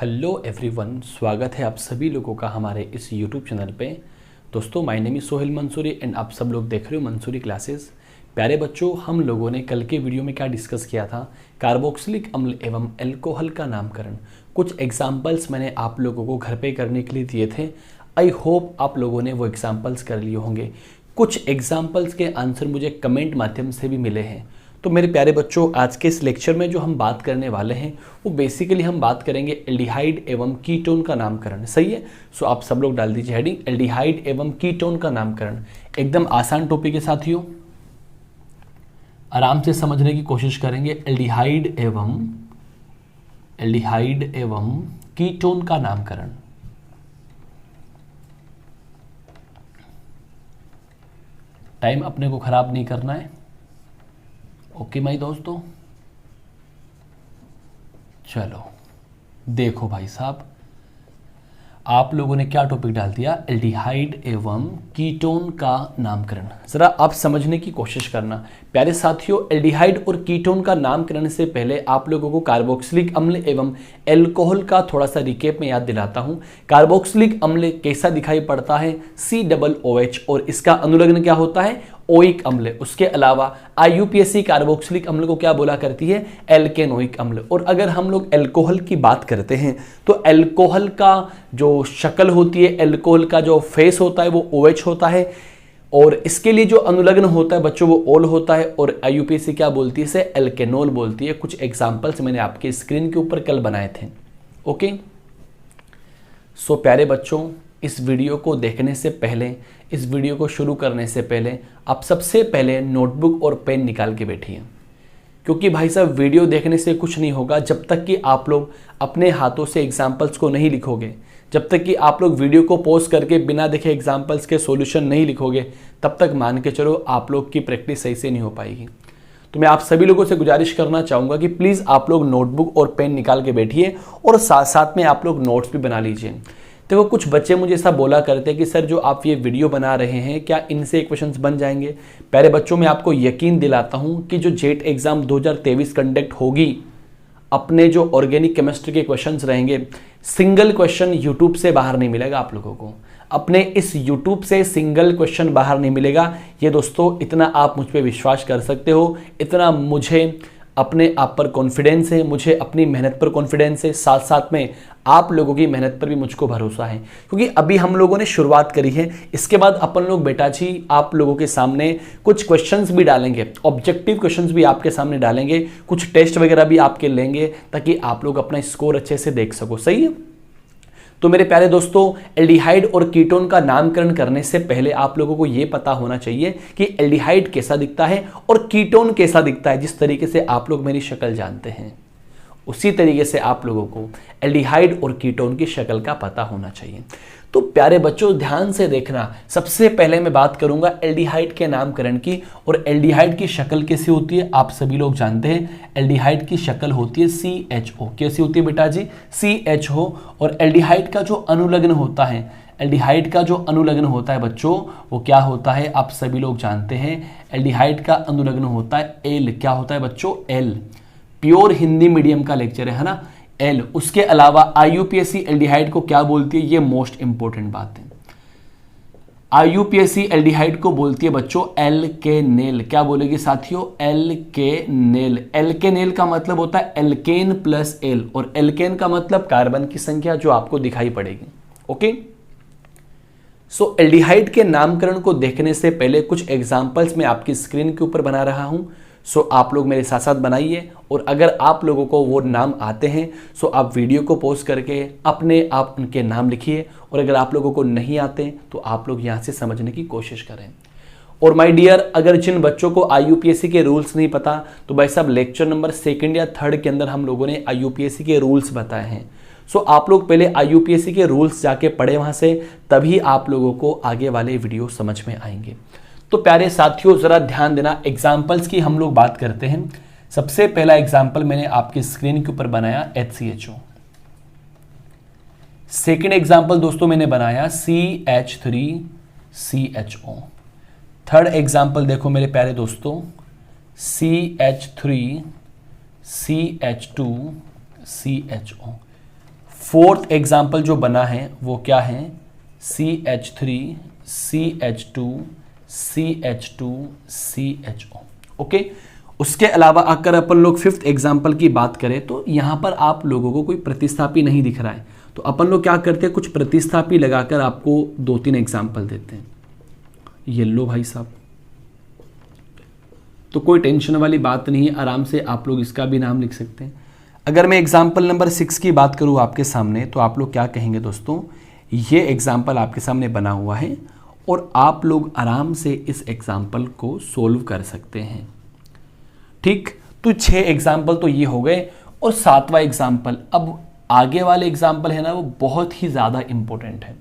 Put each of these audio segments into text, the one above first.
Hello everyone, स्वागत है आप सभी लोगों का हमारे इस यूट्यूब चैनल पे। दोस्तों, my name is Sohail Mansoori and आप सब लोग देख रहे हो मंसूरी क्लासेस। प्यारे बच्चों, हम लोगों ने कल के वीडियो में क्या डिस्कस किया था? कार्बोक्सिलिक अम्ल एवं अल्कोहल का नामकरण। कुछ एग्जाम्पल्स मैंने आप लोगों को घर पे करने के लिए दिए थे। आई होप आप लोगों ने वो एग्जाम्पल्स कर लिए होंगे। कुछ एग्जाम्पल्स के आंसर मुझे कमेंट माध्यम से भी मिले हैं। तो मेरे प्यारे बच्चों, आज के इस लेक्चर में जो हम बात करने वाले हैं वो बेसिकली हम बात करेंगे एल्डिहाइड एवं कीटोन का नामकरण। सही है? सो आप सब लोग डाल दीजिए हेडिंग एल्डिहाइड एवं कीटोन का नामकरण। एकदम आसान टॉपिक है साथियों, आराम से समझने की कोशिश करेंगे। एल्डिहाइड एवं कीटोन का नामकरण। टाइम अपने को खराब नहीं करना है। ओके भाई दोस्तों, चलो देखो भाई साहब, आप लोगों ने क्या टॉपिक डाल दिया? एल्डिहाइड एवं कीटोन का नामकरण। जरा आप समझने की कोशिश करना प्यारे साथियों। एल्डिहाइड और कीटोन का नामकरण से पहले आप लोगों को कार्बोक्सिलिक अम्ल एवं अल्कोहल का थोड़ा सा रिकेप में याद दिलाता हूं। कार्बोक्सिलिक अम्ल कैसा दिखाई पड़ता है? COOH, और इसका अनुलग्न क्या होता है? ओइक अम्ल। उसके अलावा IUPAC कार्बोक्सिलिक अम्ल को क्या बोला करती है? एल्केनोइक अम्ल। और अगर हम लोग अल्कोहल की बात करते हैं तो अल्कोहल का जो शक्ल होती है, अल्कोहल का जो फेस होता है वो OH होता है, और इसके लिए जो अनुलग्न होता है बच्चों वो ओल होता है, और IUPAC क्या बोलती है? इसे एल्केनोल बोलती है। कुछ एग्जाम्पल्स मैंने आपके स्क्रीन के ऊपर कल बनाए थे। ओके, सो प्यारे बच्चों, इस वीडियो को देखने से पहले, इस वीडियो को शुरू करने से पहले आप सबसे पहले नोटबुक और पेन निकाल के बैठिए, क्योंकि भाई साहब वीडियो देखने से कुछ नहीं होगा जब तक कि आप लोग अपने हाथों से एग्जाम्पल्स को नहीं लिखोगे। जब तक कि आप लोग वीडियो को पॉज करके बिना देखे एग्जाम्पल्स के सॉल्यूशन नहीं लिखोगे, तब तक मान के चलो आप लोग की प्रैक्टिस सही से नहीं हो पाएगी। तो मैं आप सभी लोगों से गुजारिश करना चाहूँगा कि प्लीज़ आप लोग नोटबुक और पेन निकाल के बैठिए, और साथ साथ में आप लोग नोट्स भी बना लीजिए। देखो, कुछ बच्चे मुझे ऐसा बोला करते हैं कि सर जो आप ये वीडियो बना रहे हैं क्या इनसे क्वेश्चंस बन जाएंगे? प्यारे बच्चों, मैं आपको यकीन दिलाता हूं कि जो जेट एग्जाम 2023 कंडक्ट होगी, अपने जो ऑर्गेनिक केमिस्ट्री के क्वेश्चंस रहेंगे, सिंगल क्वेश्चन यूट्यूब से बाहर नहीं मिलेगा आप लोगों को। अपने इस यूट्यूब से सिंगल क्वेश्चन बाहर नहीं मिलेगा। ये दोस्तों, इतना आप मुझ पर विश्वास कर सकते हो, इतना मुझे अपने आप पर कॉन्फिडेंस है, मुझे अपनी मेहनत पर कॉन्फिडेंस है, साथ साथ में आप लोगों की मेहनत पर भी मुझको भरोसा है, क्योंकि अभी हम लोगों ने शुरुआत करी है। इसके बाद अपन लोग बेटा जी आप लोगों के सामने कुछ क्वेश्चंस भी डालेंगे, ऑब्जेक्टिव क्वेश्चंस भी आपके सामने डालेंगे, कुछ टेस्ट वगैरह भी आपके लेंगे, ताकि आप लोग अपना स्कोर अच्छे से देख सको। सही है? तो मेरे प्यारे दोस्तों, एल्डिहाइड और कीटोन का नामकरण करने से पहले आप लोगों को यह पता होना चाहिए कि एल्डिहाइड कैसा दिखता है और कीटोन कैसा दिखता है। जिस तरीके से आप लोग मेरी शक्ल जानते हैं, उसी तरीके से आप लोगों को एल्डिहाइड और कीटोन की शक्ल का पता होना चाहिए। तो प्यारे बच्चों, ध्यान से देखना। सबसे पहले मैं बात करूंगा एल्डिहाइड के नामकरण की, और एल्डिहाइड की शक्ल कैसी होती है आप सभी लोग जानते हैं। एल्डिहाइड की शक्ल होती है CHO। कैसी होती है बेटा जी? CHO। और एल्डिहाइड का जो अनुलग्न होता है, एल्डिहाइड का जो अनुलग्न होता है बच्चों, वो क्या होता है आप सभी लोग जानते हैं। एल्डिहाइड का अनुलग्न होता है एल। क्या होता है बच्चों? एल। प्योर हिंदी मीडियम का लेक्चर है ना, एल। उसके अलावा IUPAC एल्डिहाइड को क्या बोलती है? ये मोस्ट इंपॉर्टेंट बात है। IUPAC एल्डिहाइड को बोलती है बच्चों एल्केनेल। क्या बोलेगी साथियों? एल्केनेल। एल्केनेल का मतलब होता है एल्केन प्लस एल, और एल्केन का मतलब कार्बन की संख्या जो आपको दिखाई पड़ेगी। ओके, सो एल्डिहाइड के नामकरण को देखने से पहले कुछ एग्जाम्पल्स मैं आपकी स्क्रीन के ऊपर बना रहा हूं। सो आप लोग मेरे साथ साथ बनाइए, और अगर आप लोगों को वो नाम आते हैं सो आप वीडियो को पॉज करके अपने आप उनके नाम लिखिए, और अगर आप लोगों को नहीं आते तो आप लोग यहाँ से समझने की कोशिश करें। और माय डियर, अगर जिन बच्चों को IUPAC के रूल्स नहीं पता, तो भाई साहब लेक्चर नंबर 2 या 3 के अंदर हम लोगों ने IUPAC के रूल्स बताए हैं। सो आप लोग पहले IUPAC के रूल्स जाके पढ़े वहाँ से, तभी आप लोगों को आगे वाले वीडियो समझ में आएंगे। तो प्यारे साथियों, जरा ध्यान देना। एग्जाम्पल्स की हम लोग बात करते हैं। सबसे पहला एग्जाम्पल मैंने आपकी स्क्रीन के ऊपर बनाया HCHO। सेकेंड एग्जाम्पल दोस्तों मैंने बनाया CH3CHO। थर्ड एग्जाम्पल देखो मेरे प्यारे दोस्तों, CH3CH2CHO। फोर्थ एग्जाम्पल जो बना है वो क्या है, CH3 CH2 CH2 CHO। Okay, उसके अलावा अगर अपन लोग फिफ्थ एग्जाम्पल की बात करें तो यहां पर आप लोगों को कोई प्रतिस्थापी नहीं दिख रहा है, तो अपन लोग क्या करते हैं, कुछ प्रतिस्थापी लगाकर आपको 2-3 एग्जाम्पल देते हैं। ये लो भाई साहब, तो कोई टेंशन वाली बात नहीं है, आराम से आप लोग इसका भी नाम लिख सकते हैं। अगर मैं एग्जाम्पल नंबर 6 की बात करूं आपके सामने, तो आप लोग क्या कहेंगे दोस्तों, ये एग्जाम्पल आपके सामने बना हुआ है और आप लोग आराम से इस एग्जाम्पल को सोल्व कर सकते हैं। ठीक, तो 6 एग्जाम्पल तो ये हो गए। और 7वां एग्जाम्पल, अब आगे वाले एग्जाम्पल है ना, वो बहुत ही ज़्यादा इंपॉर्टेंट है।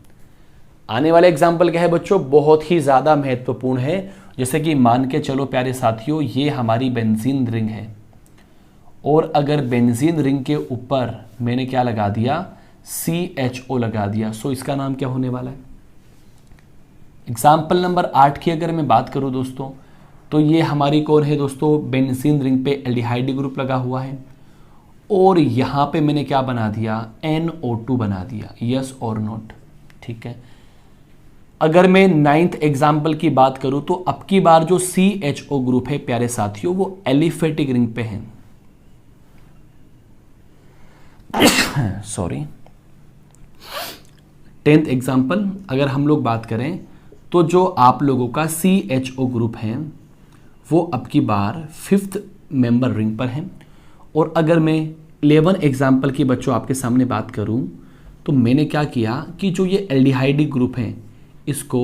आने वाले एग्जाम्पल क्या है बच्चों, बहुत ही ज़्यादा महत्वपूर्ण है। जैसे कि मान के चलो प्यारे साथियों, ये हमारी बेंजीन रिंग है और अगर बेंजीन रिंग के ऊपर मैंने क्या लगा दिया, CHO लगा दिया, सो इसका नाम क्या होने वाला है। एग्जाम्पल नंबर 8 की अगर मैं बात करूं दोस्तों, तो ये हमारी कौन है दोस्तों, बेंजीन रिंग पे एल्डिहाइड ग्रुप लगा हुआ है और यहाँ पे मैंने क्या बना दिया, NO2 बना दिया। यस और नोट, ठीक है। अगर मैं 9th एग्जाम्पल की बात करूं तो अब की बार जो CHO ग्रुप है प्यारे साथियों, वो एलिफेटिक रिंग पे है। सॉरी। 10th एग्जाम्पल अगर हम लोग बात करें तो जो आप लोगों का CHO ग्रुप है वो अब की बार 5th मेंबर रिंग पर है। और अगर मैं 11 एग्जाम्पल की बच्चों आपके सामने बात करूं तो मैंने क्या किया कि जो ये एल्डिहाइडिक ग्रुप है इसको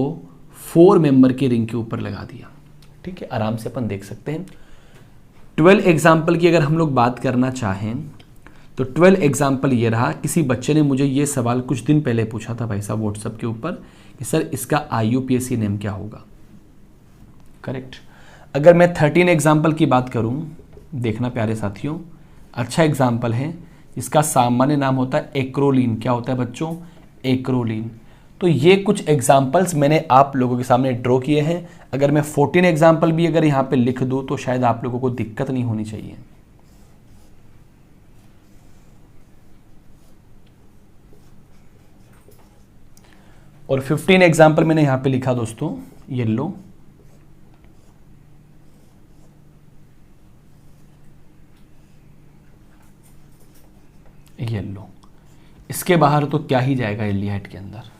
4 मेंबर की रिंग के ऊपर लगा दिया। ठीक है, आराम से अपन देख सकते हैं। 12 एग्जाम्पल की अगर हम लोग बात करना चाहें तो 12 एग्जाम्पल ये रहा। किसी बच्चे ने मुझे ये सवाल कुछ दिन पहले पूछा था भाई साहब व्हाट्सएप के ऊपर कि सर इसका IUPAC नेम क्या होगा। करेक्ट। अगर मैं 13 एग्जाम्पल की बात करूं, देखना प्यारे साथियों, अच्छा एग्जाम्पल है, इसका सामान्य नाम होता है एक्रोलीन। क्या होता है बच्चों, एक्रोलीन। तो ये कुछ एग्जाम्पल्स मैंने आप लोगों के सामने ड्रॉ किए हैं। अगर मैं 14 एग्जाम्पल भी अगर यहाँ पे लिख दूं तो शायद आप लोगों को दिक्कत नहीं होनी चाहिए। और 15 एग्जाम्पल मैंने यहां पे लिखा दोस्तों, येलो। येलो, इसके बाहर तो क्या ही जाएगा एल्डिहाइड के अंदर।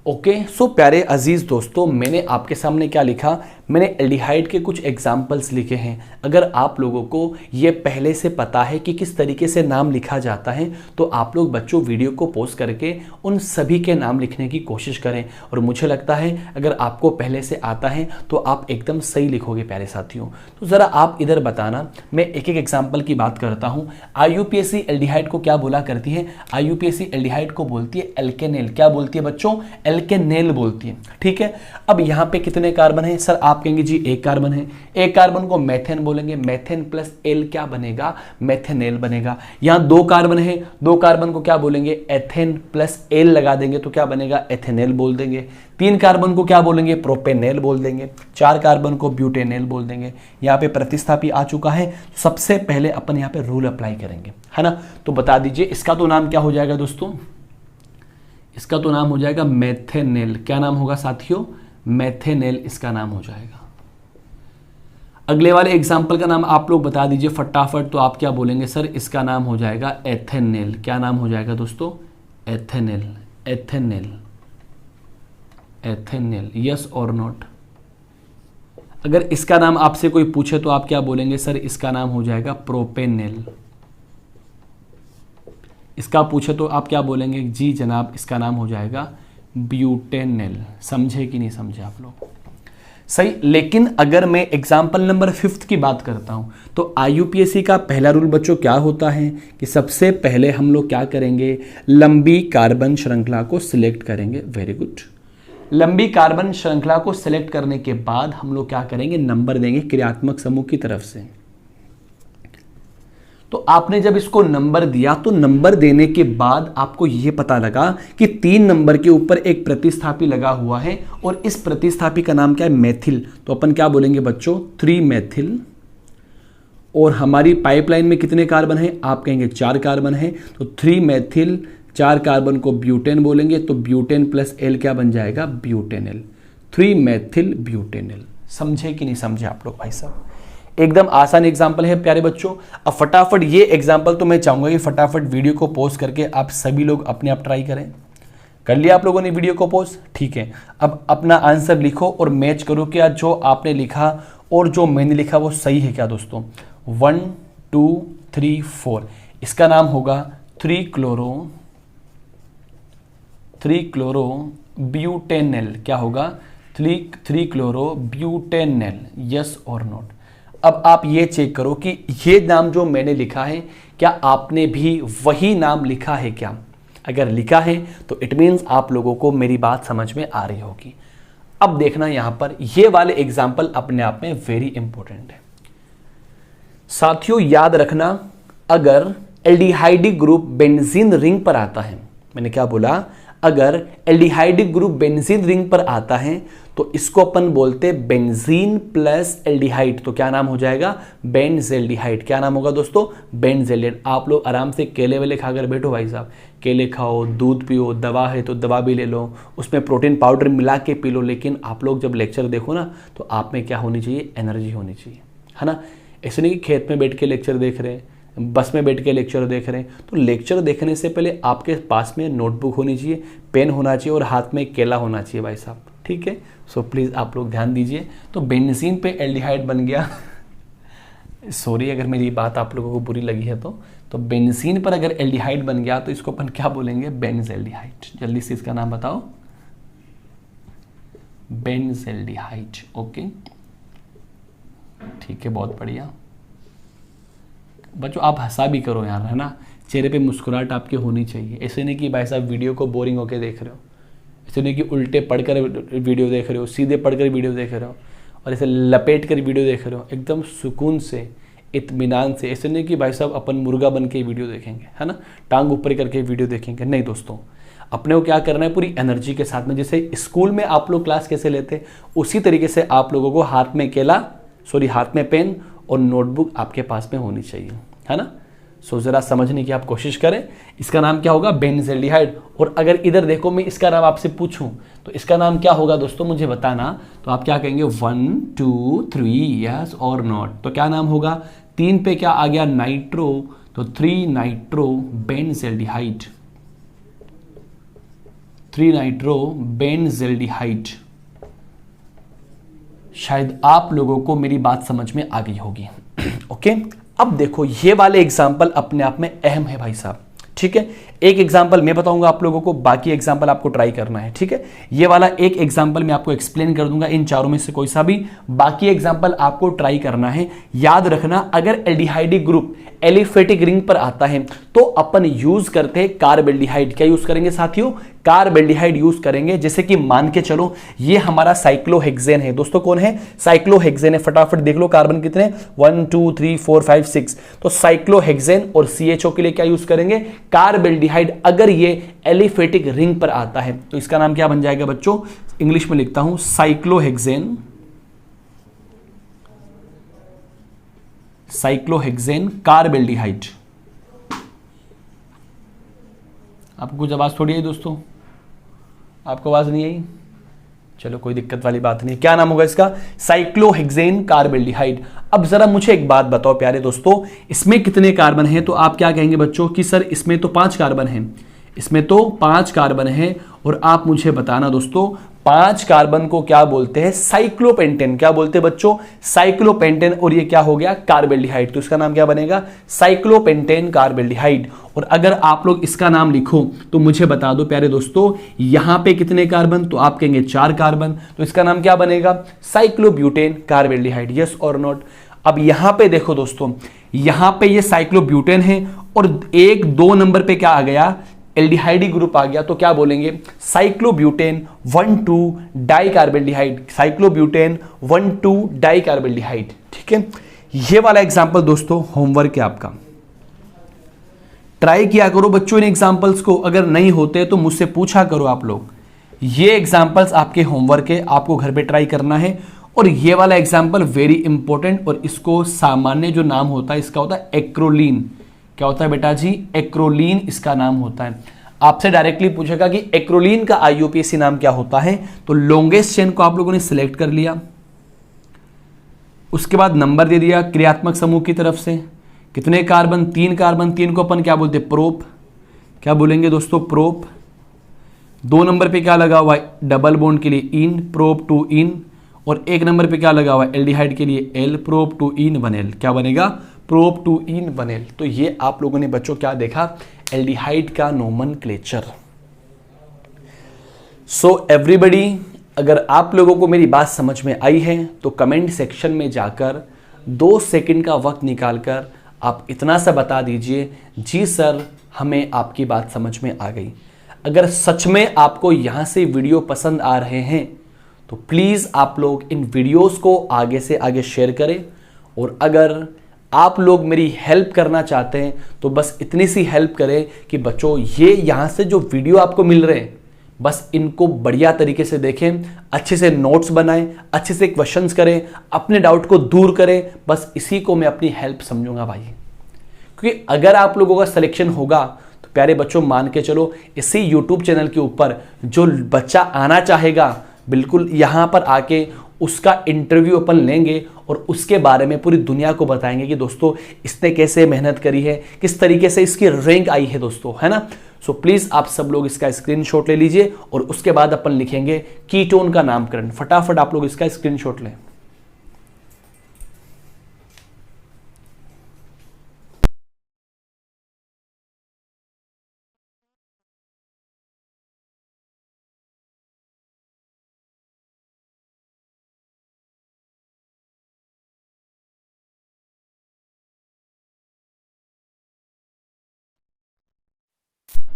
ओके, सो प्यारे अजीज दोस्तों, मैंने आपके सामने क्या लिखा, मैंने एल्डिहाइड के कुछ एग्जाम्पल्स लिखे हैं। अगर आप लोगों को ये पहले से पता है कि किस तरीके से नाम लिखा जाता है तो आप लोग बच्चों वीडियो को पॉज करके उन सभी के नाम लिखने की कोशिश करें। और मुझे लगता है अगर आपको पहले से आता है तो आप एकदम सही लिखोगे प्यारे साथियों। तो ज़रा आप इधर बताना, मैं एक एक एग्जाम्पल की बात करता हूँ। IUPAC एल्डिहाइड को क्या बोला करती है, IUPAC एल्डिहाइड को बोलती है एल्केनेल। क्या बोलती है बच्चों, एल्केनेल बोलती है। ठीक है, अब यहाँ पे कितने कार्बन है सर, आप कहेंगे जी एक कार्बन है। एक कार्बन को मेथेन बोलेंगे, मेथेन प्लस एल क्या बनेगा, मेथेनेल बनेगा। यहाँ 2 कार्बन है, 2 कार्बन को क्या बोलेंगे, एथेन प्लस एल लगा देंगे तो क्या बनेगा, एथेनेल बोल देंगे। 3 कार्बन को क्या बोलेंगे, प्रोपेनेल बोल देंगे। 4 कार्बन को ब्यूटेनेल बोल देंगे। यहाँ पे प्रतिस्थापी आ चुका है, सबसे पहले अपन यहाँ पे रूल अप्लाई करेंगे, है ना। तो बता दीजिए इसका तो नाम क्या हो जाएगा दोस्तों, इसका तो नाम हो जाएगा मेथेनेल। क्या नाम होगा साथियों, मेथेनेल इसका नाम हो जाएगा। अगले वाले एग्जाम्पल का नाम आप लोग बता दीजिए फटाफट। तो आप क्या बोलेंगे सर, इसका नाम हो जाएगा एथेनेल। क्या नाम हो जाएगा दोस्तों, एथेनेल। एथेनेल, एथेनेल, यस और नॉट। अगर इसका नाम आपसे कोई पूछे तो आप क्या बोलेंगे सर, इसका नाम हो जाएगा प्रोपेनेल। इसका पूछे तो आप क्या बोलेंगे, जी जनाब इसका नाम हो जाएगा ब्यूटेनेल। समझे कि नहीं समझे आप लोग, सही। लेकिन अगर मैं एग्जाम्पल नंबर 5 की बात करता हूं तो IUPAC का पहला रूल बच्चों क्या होता है कि सबसे पहले हम लोग क्या करेंगे, लंबी कार्बन श्रृंखला को सिलेक्ट करेंगे। Very good. लंबी कार्बन श्रृंखला को सिलेक्ट करने के बाद हम लोग क्या करेंगे, नंबर देंगे क्रियात्मक समूह की तरफ से। तो आपने जब इसको नंबर दिया तो नंबर देने के बाद आपको यह पता लगा कि 3 नंबर के ऊपर एक प्रतिस्थापी लगा हुआ है और इस प्रतिस्थापी का नाम क्या है, मेथिल। तो अपन क्या बोलेंगे बच्चों, 3 मेथिल। और हमारी पाइपलाइन में कितने कार्बन है, आप कहेंगे 4 कार्बन है। तो 3 मेथिल 4 कार्बन को ब्यूटेन बोलेंगे तो ब्यूटेन प्लस एल क्या बन जाएगा, ब्यूटेनल, 3 मेथिल ब्यूटेनल। समझे कि नहीं समझे आप लोग भाई साहब? एकदम आसान एग्जाम्पल है प्यारे बच्चों। अब फटाफट ये एग्जाम्पल तो मैं चाहूंगा कि फटाफट वीडियो को पॉज करके आप सभी लोग अपने आप ट्राई करें। कर लिया आप लोगों ने वीडियो को पॉज? ठीक है, अब अपना आंसर लिखो और मैच करो क्या जो आपने लिखा और जो मैंने लिखा वो सही है क्या दोस्तों। 1 2 3 4, इसका नाम होगा 3 क्लोरो ब्यूटेनल। क्या होगा, 3 क्लोरो ब्यूटेनल। यस और नोट। अब आप ये चेक करो कि ये नाम जो मैंने लिखा है क्या आपने भी वही नाम लिखा है क्या। अगर लिखा है तो इट मीन्स आप लोगों को मेरी बात समझ में आ रही होगी। अब देखना यहां पर ये वाले एग्जाम्पल अपने आप में वेरी इंपॉर्टेंट है साथियों। याद रखना, अगर एल्डिहाइडिक ग्रुप बेंजीन रिंग पर आता है, मैंने क्या बोला, अगर एल्डिहाइडिक ग्रुप बेंजीन रिंग पर आता है तो इसको अपन बोलते बेंजीन प्लस एल्डिहाइड। तो क्या नाम हो जाएगा, बेंजेल्डिहाइड। क्या नाम होगा दोस्तों, बेंजेल्डिहाइड। आप लोग आराम से केले वेले खाकर बैठो भाई साहब, केले खाओ, दूध पियो, दवा है तो दवा भी ले लो, उसमें प्रोटीन पाउडर मिला के पी लो, लेकिन आप लोग जब लेक्चर देखो ना तो आप में क्या होनी चाहिए, एनर्जी होनी चाहिए, है ना। ऐसे नहीं कि खेत में बैठ के लेक्चर देख रहे हैं, बस में बैठ के लेक्चर देख रहे हैं। तो लेक्चर देखने से पहले आपके पास में नोटबुक होनी चाहिए, पेन होना चाहिए और हाथ में केला होना चाहिए भाई साहब, ठीक है। सो प्लीज़ आप लोग ध्यान दीजिए। तो बेंजीन पे एल्डिहाइड बन गया सॉरी अगर मेरी बात आप लोगों को बुरी लगी है तो बेंजीन पर अगर एल्डिहाइड बन गया तो इसको अपन क्या बोलेंगे, बेंजेल्डिहाइड। जल्दी से इसका नाम बताओ, बेंजेल्डिहाइड। ओके ठीक है, बहुत बढ़िया बच्चों। आप हंसा भी करो यार, है ना, चेहरे पे मुस्कुराहट आपके होनी चाहिए। ऐसे नहीं कि भाई साहब वीडियो को बोरिंग होके देख रहे हो, ऐसे नहीं कि उल्टे पढ़कर वीडियो देख रहे हो, सीधे पढ़कर वीडियो देख रहे हो और ऐसे लपेट कर वीडियो देख रहे हो, एकदम सुकून से, इत्मीनान से। ऐसे नहीं कि भाई साहब अपन मुर्गा बन के वीडियो देखेंगे, है ना, टांग ऊपर करके वीडियो देखेंगे। नहीं दोस्तों, अपने को क्या करना है, पूरी एनर्जी के साथ में। जैसे स्कूल में आप लोग क्लास कैसे लेते उसी तरीके से आप लोगों को हाथ में पेन और नोटबुक आपके पास में होनी चाहिए, है ना। सो जरा समझने की आप कोशिश करें। इसका नाम क्या होगा, बेंजेल्डिहाइड। और अगर इधर देखो मैं इसका नाम आपसे पूछूं तो इसका नाम क्या होगा दोस्तों, मुझे बताना। तो आप क्या कहेंगे, 1 2 3, यस और नॉट। तो क्या नाम होगा, 3 पे क्या आ गया, नाइट्रो, तो 3 नाइट्रो बेंजेल्डिहाइड, 3 नाइट्रो बेंजेल्डिहाइड। शायद आप लोगों को मेरी बात समझ में आ गई होगी। ओके, अब देखो ये वाले एग्जाम्पल अपने आप में अहम है भाई साहब, ठीक है। एक एग्जाम्पल मैं बताऊंगा आप लोगों को, बाकी एग्जाम्पल आपको ट्राई करना है, ठीक है। ये वाला एक एग्जाम्पल मैं आपको एक्सप्लेन कर दूंगा, इन चारों में से कोई सा भी, बाकी एग्जाम्पल आपको ट्राई करना है। याद रखना, अगर एल्डिहाइडिक ग्रुप एलिफेटिक रिंग पर आता है तो अपन यूज करते हैं कार्बेल्डिहाइड। क्या यूज करेंगे साथियों, कार्बेल्डिहाइड यूज करेंगे। जैसे कि मान के चलो ये हमारा साइक्लोहेक्सेन है दोस्तों, कौन है, साइक्लोहेक्सेन है। फटाफट देख लो कार्बन कितने, 1 2 3 4 5 6। तो साइक्लोहेक्सेन और CHO के लिए क्या यूज करेंगे, कार्बेल्डिहाइड। अगर ये एलिफेटिक रिंग पर आता है तो इसका नाम क्या बन जाएगा बच्चों, इंग्लिश में लिखता हूं साइक्लोहेक्सेन, साइक्लोहेक्सेन कार्बेल्डिहाइड। आपको कुछ आवाज थोड़ी आई दोस्तों, आपको आवाज नहीं आई, चलो कोई दिक्कत वाली बात नहीं। क्या नाम होगा इसका, साइक्लोहेक्सेन कार्बेल्डिहाइड। अब जरा मुझे एक बात बताओ प्यारे दोस्तों, इसमें कितने कार्बन हैं। तो आप क्या कहेंगे बच्चों कि सर इसमें तो 5 कार्बन हैं, इसमें तो 5 कार्बन हैं। और आप मुझे बताना दोस्तों 5 कार्बन को क्या बोलते हैं, साइक्लोपेंटेन। क्या बोलते हैं बच्चों, साइक्लोपेंटेन। और ये क्या हो गया, कार्बेल्डिहाइड। तो इसका नाम क्या बनेगा, साइक्लोपेंटेन कार्बेल्डिहाइड। और अगर आप लोग इसका नाम लिखो तो मुझे बता दो प्यारे दोस्तों यहां पे कितने कार्बन, तो आप कहेंगे 4 कार्बन। तो इसका नाम क्या बनेगा, साइक्लोब्यूटेन कार्बेल्डिहाइड। यस और नॉट। अब यहां पे देखो दोस्तों, यहां पे ये साइक्लोब्यूटेन है और 1 2 नंबर पे क्या आ गया, एल्डिहाइडी ग्रुप आ गया। तो क्या बोलेंगे, साइक्लोब्यूटेन 1 2 डाइकार्बेल्डिहाइड, साइक्लोब्यूटेन 1 2 डाइकार्बेल्डिहाइड, ठीक है। ये वाला एग्जांपल दोस्तों होमवर्क है आपका, ट्राई किया करो बच्चों इन एग्जांपल्स को। अगर नहीं होते तो मुझसे पूछा करो आप लोग। ये एग्जांपल्स आपके होमवर्क है, आपको घर पे ट्राई करना है। और ये वाला एग्जांपल वेरी इंपॉर्टेंट, और इसको सामान्य जो नाम होता है इसका होता है एक्रोलीन। क्या होता है बेटा जी, एक्रोलीन इसका नाम होता है। आपसे डायरेक्टली पूछेगा कि एक्रोलीन का आईयूपीएसी नाम क्या होता है, तो लॉन्गेस्ट चेन को आप लोगों ने सिलेक्ट कर लिया, उसके बाद नंबर दे दिया क्रियात्मक समूह की तरफ से, कितने कार्बन, 3 कार्बन, 3 को अपन क्या बोलते हैं, प्रोप, क्या बोलेंगे दोस्तों, प्रोप। 2 नंबर पे क्या लगा हुआ है, डबल बॉन्ड के लिए इन, प्रोप 2 इन, और 1 नंबर पे क्या लगा हुआ है, एल्डिहाइड के लिए एल, प्रोप 2 इन 1 एल, क्या बनेगा, प्रोप 2 इन 1 एल। तो ये आप लोगों ने बच्चों क्या देखा, एल्डिहाइड का नोमेनक्लेचर। सो एवरीबॉडी, अगर आप लोगों को मेरी बात समझ में आई है तो कमेंट सेक्शन में जाकर 2 सेकंड का वक्त निकालकर आप इतना सा बता दीजिए, जी सर हमें आपकी बात समझ में आ गई। अगर सच में आपको यहाँ से वीडियो पसंद आ रहे हैं तो प्लीज़ आप लोग इन वीडियोस को आगे से आगे शेयर करें, और अगर आप लोग मेरी हेल्प करना चाहते हैं तो बस इतनी सी हेल्प करें कि बच्चों ये यहाँ से जो वीडियो आपको मिल रहे हैं बस इनको बढ़िया तरीके से देखें, अच्छे से नोट्स बनाएं, अच्छे से क्वेश्चंस करें, अपने डाउट को दूर करें, बस इसी को मैं अपनी हेल्प समझूंगा भाई। क्योंकि अगर आप लोगों का सिलेक्शन होगा तो प्यारे बच्चों मान के चलो, इसी यूट्यूब चैनल के ऊपर जो बच्चा आना चाहेगा बिल्कुल यहाँ पर आके उसका इंटरव्यू अपन लेंगे और उसके बारे में पूरी दुनिया को बताएंगे कि दोस्तों इसने कैसे मेहनत करी है, किस तरीके से इसकी रैंक आई है दोस्तों, है ना। सो प्लीज़ आप सब लोग इसका स्क्रीनशॉट ले लीजिए और उसके बाद अपन लिखेंगे कीटोन का नामकरण। फटाफट आप लोग इसका स्क्रीनशॉट लें।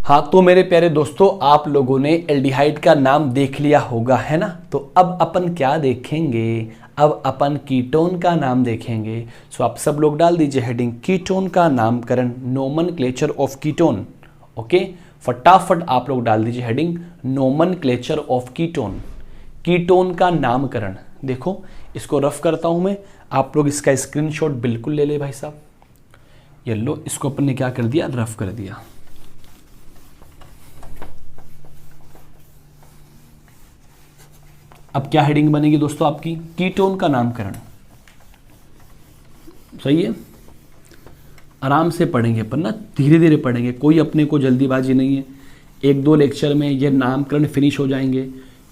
हाँ तो मेरे प्यारे दोस्तों, आप लोगों ने एल्डिहाइड का नाम देख लिया होगा, है ना। तो अब अपन क्या देखेंगे, अब अपन कीटोन का नाम देखेंगे। सो आप सब लोग डाल दीजिए हेडिंग कीटोन का नामकरण, नोमेनक्लेचर ऑफ कीटोन। ओके, फटाफट आप लोग डाल दीजिए heading nomenclature of ketone, ketone का नामकरण। देखो इसको रफ करता हूं मैं, आप लोग इसका स्क्रीनशॉट बिल्कुल ले ले भाई साहब। ये लो, इसको अपन ने क्या कर दिया, रफ कर दिया। अब क्या हेडिंग बनेगी दोस्तों आपकी, कीटोन का नामकरण। सही है, आराम से पढ़ेंगे अपन ना, धीरे धीरे पढ़ेंगे, कोई अपने को जल्दीबाजी नहीं है। 1-2 लेक्चर में ये नामकरण फिनिश हो जाएंगे।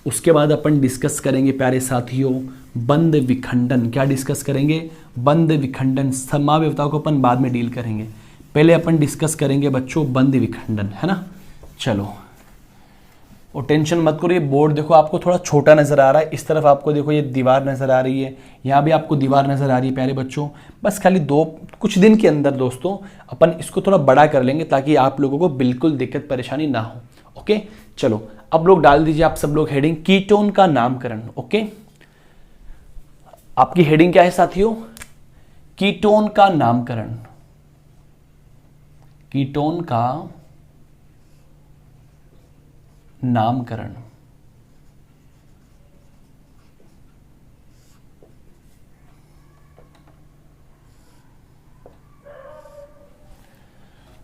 उसके बाद अपन डिस्कस करेंगे प्यारे साथियों बंध विखंडन। क्या डिस्कस करेंगे, बंध विखंडन। समाव्यवता को अपन बाद में डील करेंगे, पहले अपन डिस्कस करेंगे बच्चों बंध विखंडन, है ना। चलो, और टेंशन मत करो, ये बोर्ड देखो आपको थोड़ा छोटा नज़र आ रहा है, इस तरफ आपको देखो ये दीवार नज़र आ रही है, यहाँ भी आपको दीवार नज़र आ रही है प्यारे बच्चों। बस खाली कुछ दिन के अंदर दोस्तों अपन इसको थोड़ा बड़ा कर लेंगे ताकि आप लोगों को बिल्कुल दिक्कत परेशानी ना हो। ओके चलो, अब लोग डाल दीजिए आप सब लोग हेडिंग कीटोन का नामकरण। ओके, आपकी हेडिंग क्या है साथियों, कीटोन का नामकरण, कीटोन का नामकरण।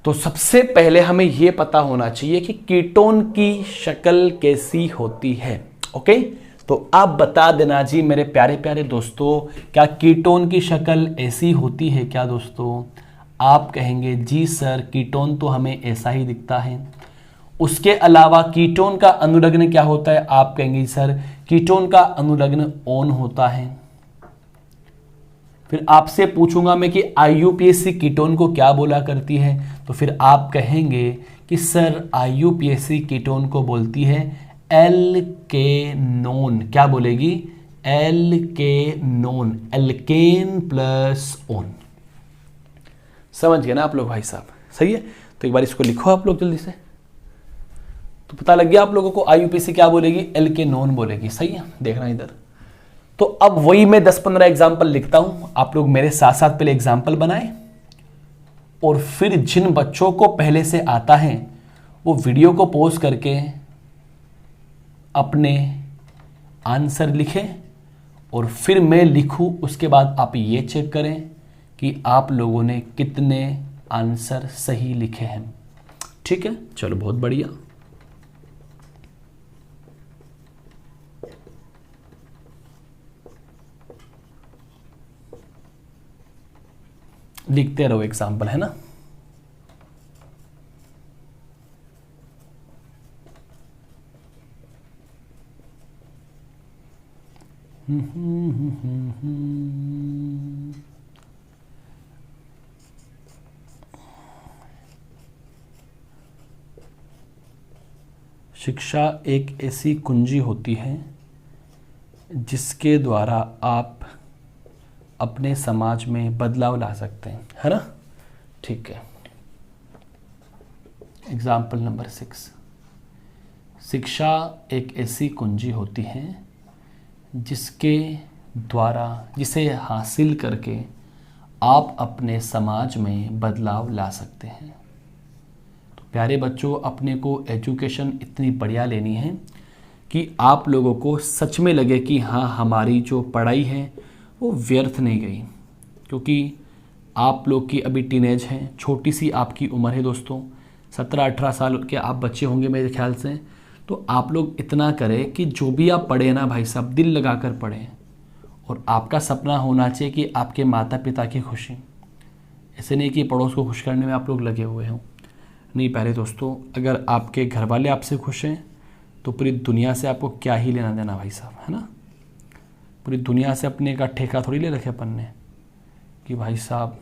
तो सबसे पहले हमें यह पता होना चाहिए कि कीटोन की शक्ल कैसी होती है। ओके, तो आप बता देना जी मेरे प्यारे प्यारे दोस्तों, क्या कीटोन की शक्ल ऐसी होती है क्या दोस्तों। आप कहेंगे जी सर कीटोन तो हमें ऐसा ही दिखता है। उसके अलावा कीटोन का अनुलग्न क्या होता है, आप कहेंगे सर कीटोन का अनुलग्न ओन होता है। फिर आपसे पूछूंगा मैं कि आईयूपीएसी कीटोन को क्या बोला करती है, तो फिर आप कहेंगे कि सर आईयूपीएसी कीटोन को बोलती है एल्केनोन। क्या बोलेगी, एल्केनोन, एल्केन प्लस ओन। समझ गए ना आप लोग भाई साहब, सही है। तो एक बार इसको लिखो आप लोग जल्दी से, तो पता लग गया आप लोगों को आईयूपीएसी क्या बोलेगी, एल्केनोन बोलेगी। सही है, देखना इधर। तो अब वही मैं 10-15 एग्जाम्पल लिखता हूं, आप लोग मेरे साथ साथ पहले एग्जाम्पल बनाएं और फिर जिन बच्चों को पहले से आता है वो वीडियो को पॉज करके अपने आंसर लिखें और फिर मैं लिखूं, उसके बाद आप ये चेक करें कि आप लोगों ने कितने आंसर सही लिखे हैं। ठीक है, चलो बहुत बढ़िया। लिखते रहो एग्जाम्पल, है ना। शिक्षा एक ऐसी कुंजी होती है जिसके द्वारा आप अपने समाज में बदलाव ला सकते हैं, है ना। ठीक है, एग्जाम्पल नंबर 6। शिक्षा एक ऐसी कुंजी होती है जिसे हासिल करके आप अपने समाज में बदलाव ला सकते हैं। तो प्यारे बच्चों, अपने को एजुकेशन इतनी बढ़िया लेनी है कि आप लोगों को सच में लगे कि हाँ, हमारी जो पढ़ाई है वो व्यर्थ नहीं गई। क्योंकि आप लोग की अभी टीनेज है, छोटी सी आपकी उम्र है दोस्तों, 17-18 साल के आप बच्चे होंगे मेरे ख्याल से। तो आप लोग इतना करें कि जो भी आप पढ़ें ना भाई साहब, दिल लगा कर पढ़ें। और आपका सपना होना चाहिए कि आपके माता पिता की खुशी, ऐसे नहीं कि पड़ोस को खुश करने में आप लोग लगे हुए हों। नहीं प्यारे दोस्तों, अगर आपके घर वाले आपसे खुश हैं तो पूरी दुनिया से आपको क्या ही लेना देना भाई साहब, है ना। पूरी दुनिया से अपने का ठेका थोड़ी ले रखे अपन ने कि भाई साहब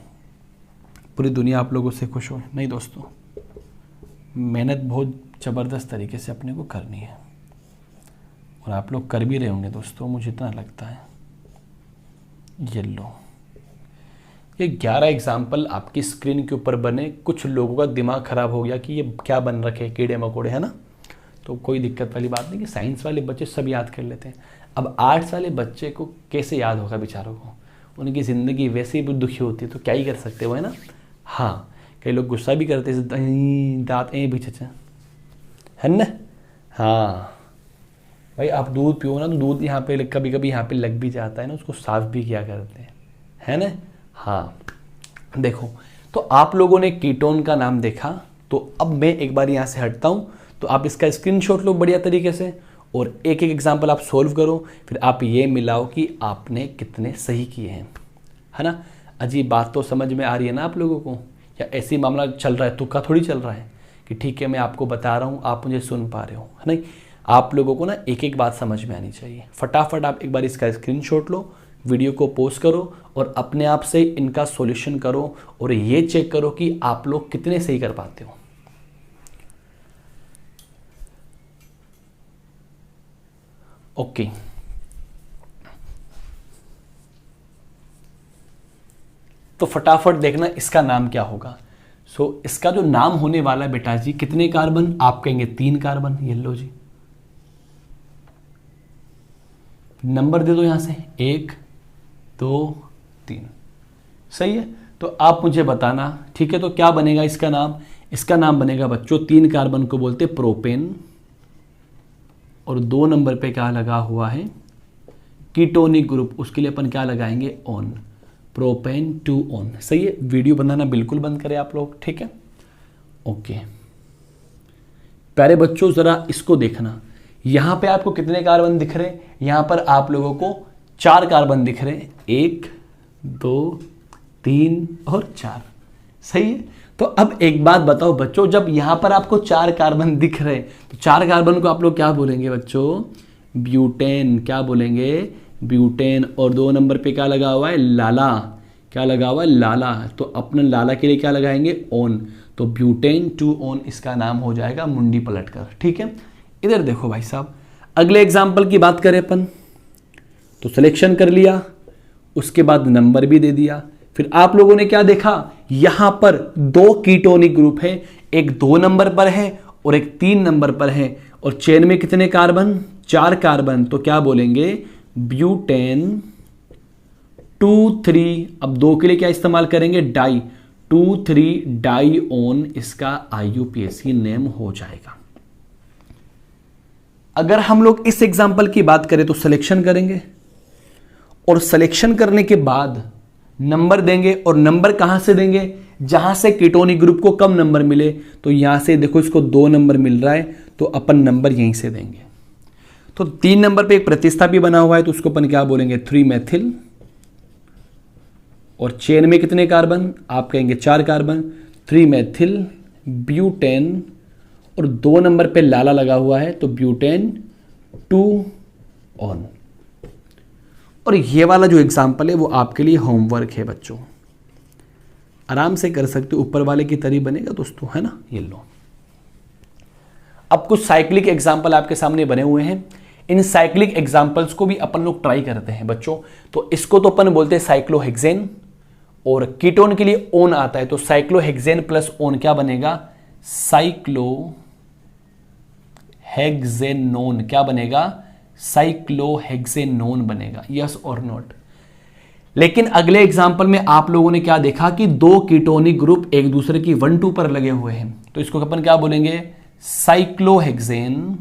पूरी दुनिया आप लोगों से खुश हो। नहीं दोस्तों, मेहनत बहुत ज़बरदस्त तरीके से अपने को करनी है, और आप लोग कर भी रहे होंगे दोस्तों, मुझे इतना लगता है। ये लो, ये 11 एग्जाम्पल आपकी स्क्रीन के ऊपर बने। कुछ लोगों का दिमाग ख़राब हो गया कि ये क्या बन रखे कीड़े मकोड़े, है ना। तो कोई दिक्कत वाली बात नहीं कि साइंस वाले बच्चे सब याद कर लेते हैं। अब आर्ट्स वाले बच्चे को कैसे याद होगा बेचारों को, उनकी ज़िंदगी वैसे ही दुखी होती है, तो क्या ही कर सकते हो, है ना। हाँ, कई लोग गुस्सा भी करते हैं, दांत भी चचा, है ना। हाँ भाई, आप दूध पियो ना तो दूध यहाँ पे कभी कभी यहाँ पे लग भी जाता है ना, उसको साफ भी किया करते हैं, है ना। हाँ देखो, तो आप लोगों ने कीटोन का नाम देखा, तो अब मैं एक बार यहाँ से हटता हूँ, तो आप इसका स्क्रीनशॉट लो बढ़िया तरीके से, और एक एक एग्जाम्पल आप सोल्व करो, फिर आप ये मिलाओ कि आपने कितने सही किए हैं, है ना। अजीब बात तो समझ में आ रही है ना आप लोगों को, या ऐसी मामला चल रहा है, तुक्का थोड़ी चल रहा है कि ठीक है मैं आपको बता रहा हूँ, आप मुझे सुन पा रहे हो, है नहीं। आप लोगों को ना एक एक बात समझ में आनी चाहिए। फटाफट आप एक बार इसका स्क्रीनशॉट लो, वीडियो को पोस्ट करो, और अपने आप से इनका सॉल्यूशन करो, और ये चेक करो कि आप लोग कितने सही कर पाते हो। ओके, तो फटाफट देखना इसका नाम क्या होगा। सो इसका जो नाम होने वाला है बेटा जी, कितने कार्बन, आप कहेंगे 3 कार्बन। ये लो जी, नंबर दे दो यहां से, 1 2 3, सही है। तो आप मुझे बताना, ठीक है, तो क्या बनेगा इसका नाम। इसका नाम बनेगा बच्चों, 3 कार्बन को बोलते प्रोपेन, और 2 नंबर पे क्या लगा हुआ है, कीटोनिक ग्रुप, उसके लिए अपन क्या लगाएंगे, ऑन, प्रोपेन 2 ऑन। सही है, वीडियो बनाना बिल्कुल बंद करें आप लोग, ठीक है। ओके प्यारे बच्चों, जरा इसको देखना, यहां पे आपको कितने कार्बन दिख रहे हैं, यहां पर आप लोगों को 4 कार्बन दिख रहे हैं, 1 2 3 और 4, सही है। तो अब एक बात बताओ बच्चों, जब यहां पर आपको 4 कार्बन दिख रहे हैं, तो 4 कार्बन को आप लोग क्या बोलेंगे बच्चों, ब्यूटेन, क्या बोलेंगे, ब्यूटेन। और 2 नंबर पे क्या लगा हुआ है, लाला, क्या लगा हुआ है, लाला। तो अपने लाला के लिए क्या लगाएंगे, ऑन, तो ब्यूटेन 2 ऑन इसका नाम हो जाएगा मुंडी पलटकर, ठीक है। इधर देखो भाई साहब, अगले एग्जाम्पल की बात करें अपन, तो सिलेक्शन कर लिया, उसके बाद नंबर भी दे दिया। फिर आप लोगों ने क्या देखा, यहां पर 2 कीटोनिक ग्रुप है, एक 2 नंबर पर है और एक 3 नंबर पर है, और चेन में कितने कार्बन, 4 कार्बन। तो क्या बोलेंगे, ब्यूटेन 2,3, अब 2 के लिए क्या इस्तेमाल करेंगे, डाई, 2,3 डाई ऑन, इसका IUPAC नेम हो जाएगा। अगर हम लोग इस एग्जाम्पल की बात करें तो सिलेक्शन करेंगे, और सिलेक्शन करने के बाद नंबर देंगे, और नंबर कहां से देंगे, जहां से कीटोनिक ग्रुप को कम नंबर मिले। तो यहां से देखो इसको 2 नंबर मिल रहा है, तो अपन नंबर यहीं से देंगे। तो 3 नंबर पे एक प्रतिस्थापी बना हुआ है, तो उसको अपन क्या बोलेंगे, 3 मेथिल। और चेन में कितने कार्बन, आप कहेंगे 4 कार्बन, 3 मेथिल ब्यूटेन। और 2 नंबर पे लाला लगा हुआ है, तो ब्यूटेन 2 ऑन। और ये वाला जो एग्जाम्पल है वो आपके लिए होमवर्क है बच्चों, आराम से कर सकते हो, ऊपर वाले की तरह बनेगा दोस्तों, है ना। ये लो, अब कुछ साइक्लिक एग्जाम्पल आपके सामने बने हुए हैं। इन साइक्लिक एग्जाम्पल्स को भी अपन लोग ट्राई करते हैं बच्चों। तो इसको तो अपन बोलते हैं साइक्लोहेक्सेन, और कीटोन के लिए ओन आता है, तो साइक्लोहेक्सेन प्लस ओन क्या बनेगा, साइक्लोहेक्सेनोन। क्या बनेगा, साइक्लोहेक्सेनोन बनेगा। यस और नॉट। लेकिन अगले एग्जाम्पल में आप लोगों ने क्या देखा कि 2 कीटोनिक ग्रुप एक दूसरे की 1-2 पर लगे हुए हैं, तो इसको अपन क्या बोलेंगे, साइक्लोहेक्सेन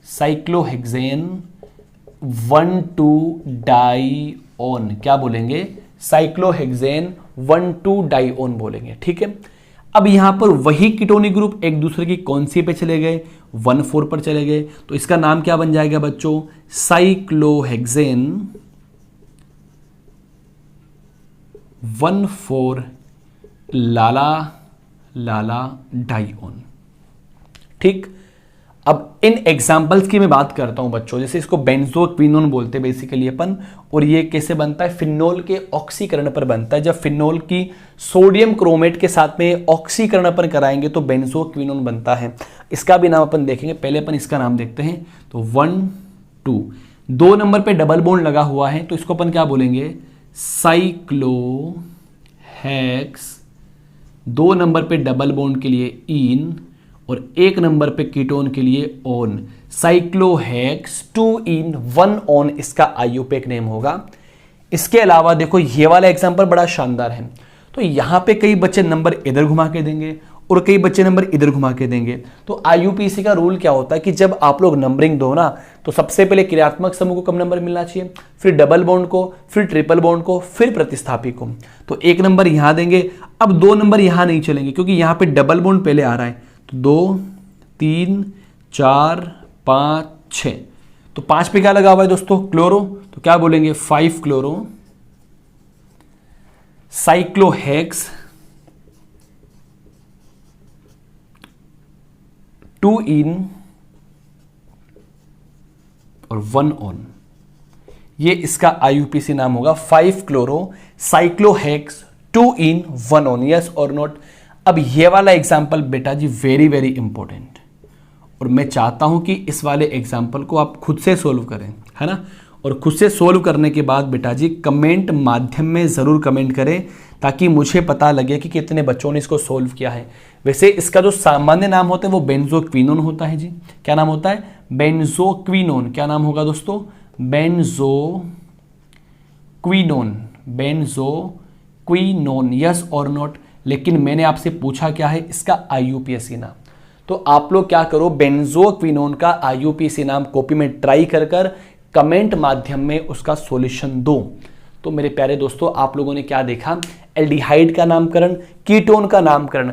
1,2 डाइओन। क्या बोलेंगे, साइक्लोहेक्सेन 1,2 डाइओन बोलेंगे। ठीक है। अब यहां पर वही कीटोनिक ग्रुप एक दूसरे की कौन सी पे चले गए, 1,4 पर चले गए, तो इसका नाम क्या बन जाएगा बच्चों, साइक्लोहेक्सेन 1,4 लाला डाइओन। ठीक। अब इन एग्जाम्पल्स की मैं बात करता हूं बच्चों, जैसे इसको बेंजोक्विनोन बोलते हैं बेसिकली अपन, और ये कैसे बनता है, फिनोल के ऑक्सीकरण पर बनता है। जब फिनोल की सोडियम क्रोमेट के साथ में ऑक्सीकरण अपन कराएंगे तो बेंजोक्विनोन बनता है। इसका भी नाम अपन देखेंगे, पहले अपन इसका नाम देखते हैं। तो 1,2 नंबर पे डबल बॉन्ड लगा हुआ है, तो इसको अपन क्या बोलेंगे, साइक्लोहेक्स। 2 नंबर पे डबल बॉन्ड के लिए इन, और 1 नंबर पे कीटोन के लिए ओन, साइक्लोहेक्स 2 इन 1 ऑन इसका आईयूपैक नेम होगा। इसके अलावा देखो ये वाला एग्जांपल बड़ा शानदार है। तो यहां पे कई बच्चे नंबर इधर घुमा के देंगे और कई बच्चे नंबर इधर घुमा के देंगे। तो आईयूपीएसी का रूल क्या होता है कि जब आप लोग नंबरिंग दो ना, तो सबसे पहले क्रियात्मक समूह को कम नंबर मिलना चाहिए, फिर डबल बॉन्ड को, फिर ट्रिपल बॉन्ड को, फिर प्रतिस्थापी को। तो 1 नंबर यहां देंगे। अब 2 नंबर यहां नहीं चलेंगे क्योंकि यहां पे डबल बॉन्ड पहले आ रहा है। तो 2, 3, 4, 5, 6। तो 5 पे क्या लगा हुआ है दोस्तों, क्लोरो। तो क्या बोलेंगे, 5 क्लोरो साइक्लोहेक्स 2 इन और 1 ऑन। ये इसका आईयूपीसी नाम होगा, 5 क्लोरो साइक्लोहेक्स 2 इन 1 ऑन। यस और नॉट। अब ये वाला एग्जाम्पल बेटा जी वेरी वेरी इंपॉर्टेंट, और मैं चाहता हूं कि इस वाले एग्जाम्पल को आप खुद से सोल्व करें, है ना। और खुद से सोल्व करने के बाद बेटा जी कमेंट माध्यम में ज़रूर कमेंट करें, ताकि मुझे पता लगे कि कितने बच्चों ने इसको सोल्व किया है। वैसे इसका जो सामान्य नाम होता है वो बेंजोक्विनोन होता है जी। क्या नाम होता है, बेंजोक्विनोन। क्या नाम होगा दोस्तों, बेंजोक्विनोन। यस और नॉट। लेकिन मैंने आपसे पूछा क्या है, इसका आईयूपीएसी नाम। तो आप लोग क्या करो, बेंजोक्विनोन का आईयूपीएसी नाम कॉपी में ट्राई कर कमेंट माध्यम में उसका सॉल्यूशन दो। तो मेरे प्यारे दोस्तों, आप लोगों ने क्या देखा, एल्डिहाइड का नामकरण, कीटोन का नामकरण।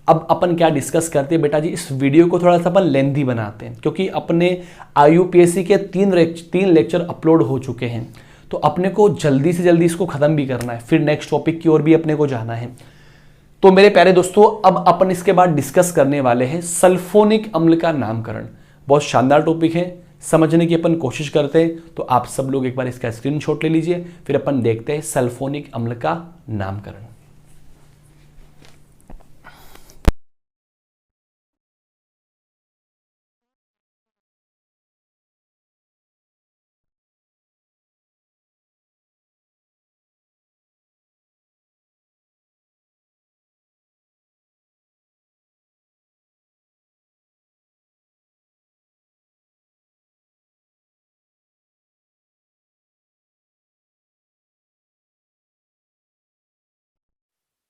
अब अपन क्या डिस्कस करते हैं बेटा जी, इस वीडियो को थोड़ा सा अपन लेंथी बनाते हैं, क्योंकि अपने आईयूपीएसी के 3 लेक्चर अपलोड हो चुके हैं। तो अपने को जल्दी से जल्दी इसको खत्म भी करना है, फिर नेक्स्ट टॉपिक की ओर भी अपने को जाना है। तो मेरे प्यारे दोस्तों, अब अपन इसके बाद डिस्कस करने वाले हैं सल्फोनिक अम्ल का नामकरण। बहुत शानदार टॉपिक है, समझने की अपन कोशिश करते हैं। तो आप सब लोग एक बार इसका स्क्रीनशॉट ले लीजिए, फिर अपन देखते हैं सल्फोनिक अम्ल का नामकरण।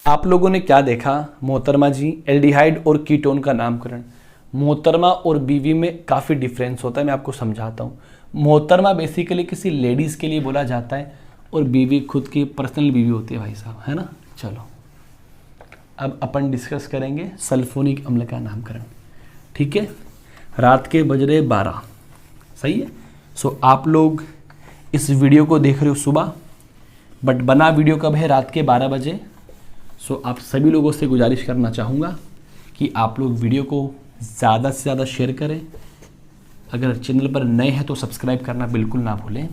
आप लोगों ने क्या देखा मोहतरमा जी, एल्डिहाइड और कीटोन का नामकरण। मोहतरमा और बीवी में काफ़ी डिफरेंस होता है, मैं आपको समझाता हूँ। मोहतरमा बेसिकली किसी लेडीज़ के लिए बोला जाता है, और बीवी खुद की पर्सनल बीवी होती है भाई साहब, है ना। चलो अब अपन डिस्कस करेंगे सल्फोनिक अम्ल का नामकरण। ठीक है, रात के बज रहे 12, सही है। सो आप लोग इस वीडियो को देख रहे हो सुबह, बट बना वीडियो कब है? रात के 12 बजे। सो आप सभी लोगों से गुजारिश करना चाहूँगा कि आप लोग वीडियो को ज़्यादा से ज़्यादा शेयर करें। अगर चैनल पर नए हैं तो सब्सक्राइब करना बिल्कुल ना भूलें।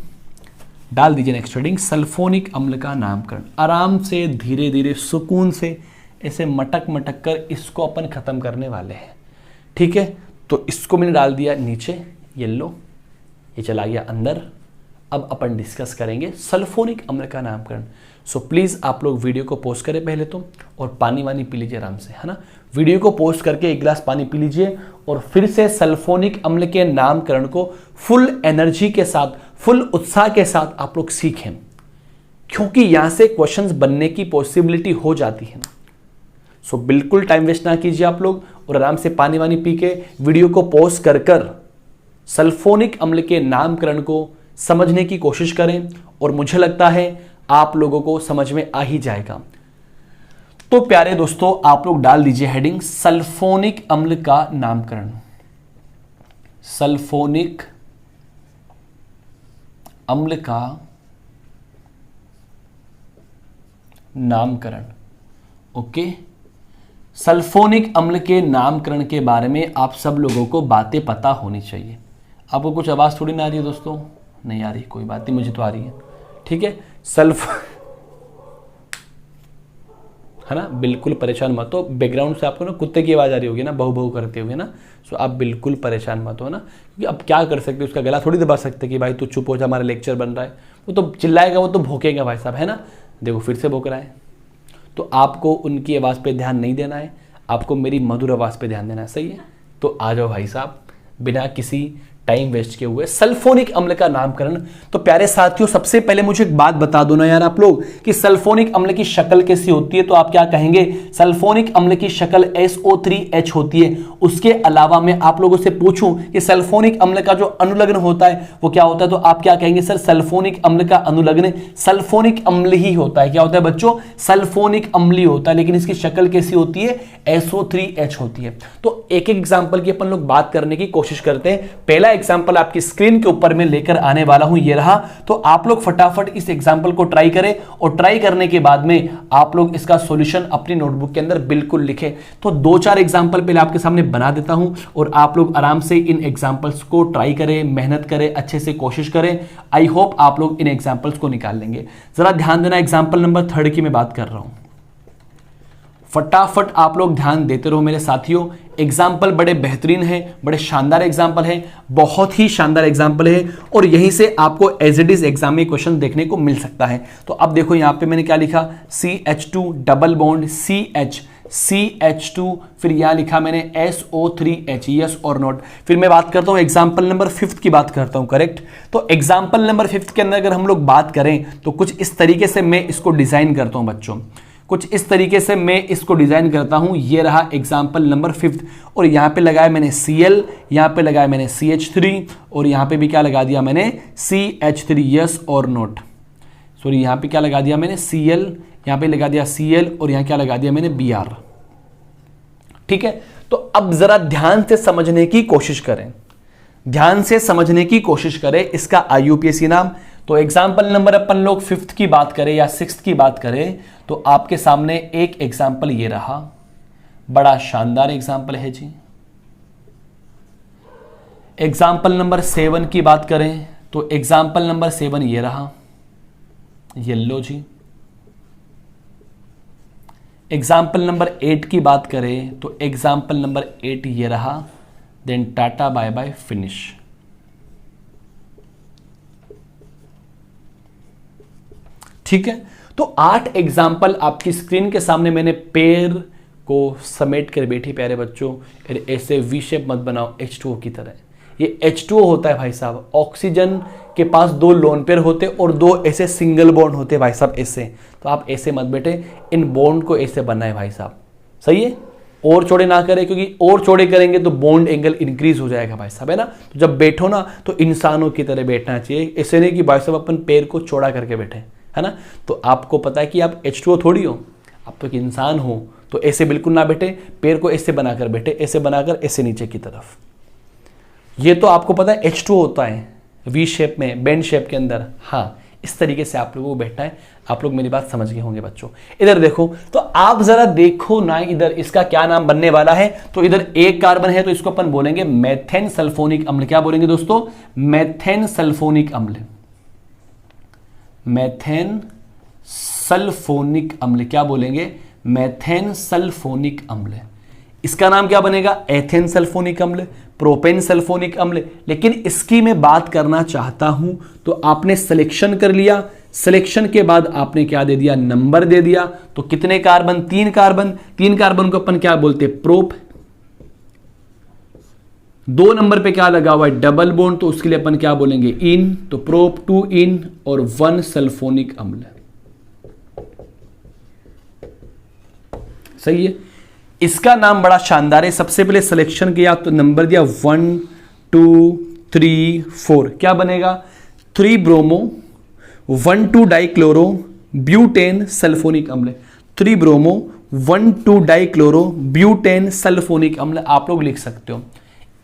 डाल दीजिए नेक्स्ट हेडिंग सल्फोनिक अम्ल का नामकरण। आराम से धीरे धीरे सुकून से ऐसे मटक मटक कर इसको अपन ख़त्म करने वाले हैं। ठीक है, तो इसको मैंने डाल दिया नीचे, येलो, ये चला गया अंदर। अब अपन डिस्कस करेंगे सल्फोनिक अम्ल का नामकरण। सो प्लीज़ आप लोग वीडियो को पॉज करें पहले तो, और पानी वानी पी लीजिए आराम से, है ना। वीडियो को पॉज करके एक गिलास पानी पी लीजिए और फिर से सल्फोनिक अम्ल के नामकरण को फुल एनर्जी के साथ, फुल उत्साह के साथ आप लोग सीखें, क्योंकि यहां से क्वेश्चंस बनने की पॉसिबिलिटी हो जाती है ना। सो बिल्कुल टाइम वेस्ट ना कीजिए आप लोग, और आराम से पानी वानी पी के वीडियो को पॉज कर कर सल्फोनिक अम्ल के नामकरण को समझने की कोशिश करें, और मुझे लगता है आप लोगों को समझ में आ ही जाएगा। तो प्यारे दोस्तों, आप लोग डाल दीजिए हेडिंग सल्फोनिक अम्ल का नामकरण। सल्फोनिक अम्ल का नामकरण। ओके, सल्फोनिक अम्ल के नामकरण के बारे में आप सब लोगों को बातें पता होनी चाहिए। आपको कुछ आवाज़ थोड़ी ना आ रही है दोस्तों? नहीं आ रही, कोई बात नहीं, मुझे तो आ रही है। ठीक है, है ना, बिल्कुल परेशान मत हो। बैकग्राउंड से आपको ना कुत्ते की आवाज़ आ रही होगी ना, बहु बहु करते हुए ना। सो आप बिल्कुल परेशान मत हो ना, क्योंकि अब क्या कर सकते, उसका गला थोड़ी दबा सकते कि भाई तू चुप हो जा, हमारा लेक्चर बन रहा है। वो तो चिल्लाएगा, वो तो भौंकेगा भाई साहब, है ना। देखो फिर से भौंक रहा है। तो आपको उनकी आवाज़ पे ध्यान नहीं देना है, आपको मेरी मधुर आवाज़ पे ध्यान देना है, सही है। तो आ जाओ भाई साहब, बिना किसी टाइम वेस्ट किए हुए सल्फोनिक अम्ल का नामकरण। तो प्यारे साथियों, सबसे पहले मुझे एक बात बता दो ना यार आप लोग कि सल्फोनिक अम्ल की शक्ल कैसी होती है। तो आप क्या कहेंगे? सल्फोनिक अम्ल की शक्ल SO3H होती है। उसके अलावा मैं आप लोगों से पूछूं कि सल्फोनिक अम्ल का जो अनुलग्न होता है वो क्या होता है, तो आप क्या कहेंगे? सर सल्फोनिक अम्ल का अनुलग्न सल्फोनिक अम्ल ही होता है। क्या होता है बच्चों? सल्फोनिक अम्ल ही होता है, लेकिन इसकी शक्ल कैसी होती है? SO3H होती है। तो एक एक एग्जाम्पल की अपन लोग बात करने की कोशिश करते हैं। पहला एग्जाम्पल आपकी स्क्रीन के ऊपर मैं लेकर आने वाला हूं, ये रहा। तो आप लोग फटाफट इस एग्जाम्पल को ट्राई करें, और ट्राई करने के बाद में आप लोग इसका सॉल्यूशन अपनी नोटबुक के अंदर बिल्कुल लिखें। तो 2-4 एग्जाम्पल पहले आपके सामने बना देता हूं, और आप लोग आराम से इन एग्जाम्पल्स को ट्राई करें, मेहनत करें, अच्छे से कोशिश करें। आई होप आप लोग इन एग्जाम्पल्स को निकाल लेंगे। जरा ध्यान देना, एग्जाम्पल नंबर 3 की मैं बात कर रहा हूं। फटाफट आप लोग ध्यान देते रहो मेरे साथियों। एग्जाम्पल बड़े बेहतरीन है, बड़े शानदार एग्जाम्पल है, बहुत ही शानदार एग्जाम्पल है, और यहीं से आपको एज इट इज एग्जाम में क्वेश्चन देखने को मिल सकता है। तो अब देखो यहां पे मैंने क्या लिखा, CH2 डबल बॉन्ड CH2, फिर यहां लिखा मैंने SO3H, यस और नॉट। फिर मैं बात करता हूं एग्जाम्पल नंबर 5 की बात करता हूं, करेक्ट। तो एग्जाम्पल नंबर 5 के अंदर अगर हम लोग बात करें तो कुछ इस तरीके से मैं इसको डिजाइन करता हूं बच्चों, कुछ इस तरीके से मैं इसको डिजाइन करता हूं। ये रहा एग्जाम्पल नंबर 5, और यहां पे लगाया मैंने Cl, यहां पे लगाया मैंने CH3, और यहां पे भी क्या लगा दिया मैंने CH3, यस और नॉट। सॉरी, यहां पे क्या लगा दिया मैंने Cl, यहां पे लगा दिया Cl, और यहां क्या लगा दिया मैंने Br। ठीक है, तो अब जरा ध्यान से समझने की कोशिश करें, ध्यान से समझने की कोशिश करें इसका IUPAC नाम। तो एग्जाम्पल नंबर अपन लोग 5th की बात करें या 6th की बात करें, तो आपके सामने एक एग्जाम्पल ये रहा, बड़ा शानदार एग्जाम्पल है जी। एग्जाम्पल नंबर 7 की बात करें तो एग्जाम्पल नंबर 7 ये रहा, येलो जी। एग्जाम्पल नंबर 8 की बात करें तो एग्जाम्पल नंबर 8 ये रहा, then tata bye bye finish. ठीक है, तो 8 एग्जाम्पल आपकी स्क्रीन के सामने मैंने पेड़ को समेट कर बैठी प्यारे बच्चों। ऐसे वी शेप मत बनाओ H2O की तरह। ये H2O होता है भाई साहब, ऑक्सीजन के पास 2 लोन पेयर होते और 2 ऐसे सिंगल बॉन्ड होते भाई साहब, ऐसे। तो आप ऐसे मत बैठे, इन बॉन्ड को ऐसे बनाए भाई साहब, सही है। और चौड़े ना करें, क्योंकि और चौड़े करेंगे तो बॉन्ड एंगल इंक्रीज हो जाएगा भाई साहब, है ना। तो जब बैठो ना तो इंसानों की तरह बैठना चाहिए, ऐसे नहीं कि भाई साहब अपन पैर को चौड़ा करके बैठे, है ना। तो आपको पता है कि आप H2O थोड़ी हो, आप तो एक इंसान हो, तो ऐसे बिल्कुल ना बैठे, पैर को ऐसे बनाकर बैठे, ऐसे बनाकर ऐसे नीचे की तरफ। ये तो आपको पता है H2O होता है वी शेप में, बेंड शेप के अंदर। हाँ, इस तरीके से आप लोगों को बैठना है। आप लोग मेरी बात समझ गए होंगे बच्चों। इधर देखो, तो आप जरा देखो ना, इधर इसका क्या नाम बनने वाला है। तो इधर एक कार्बन है, तो इसको अपन बोलेंगे मेथेन सल्फोनिक अम्ल। क्या बोलेंगे दोस्तों? मेथेन सल्फोनिक अम्ल। मेथेन सल्फोनिक अम्ल क्या बोलेंगे? मेथेन सल्फोनिक अम्ल। इसका नाम क्या बनेगा? एथेन सल्फोनिक अम्ल, प्रोपेन सल्फोनिक अम्ल। लेकिन इसकी मैं बात करना चाहता हूं, तो आपने सिलेक्शन कर लिया, सिलेक्शन के बाद आपने क्या दे दिया? नंबर दे दिया। तो कितने कार्बन? 3 कार्बन। 3 कार्बन को अपन क्या बोलते? प्रोप। 2 नंबर पे क्या लगा हुआ है? डबल बॉन्ड, तो उसके लिए अपन क्या बोलेंगे? इन। तो प्रोप 2 इन और 1 सल्फोनिक अम्ल। सही है। इसका नाम बड़ा शानदार है। सबसे पहले सिलेक्शन किया तो नंबर दिया 1 2 3 4। क्या बनेगा? 3 ब्रोमो 1 2 डाइक्लोरो ब्यूटेन सल्फोनिक अम्ल। 3 ब्रोमो 1 2 डाइक्लोरो ब्यूटेन सल्फोनिक अम्ल आप लोग लिख सकते हो।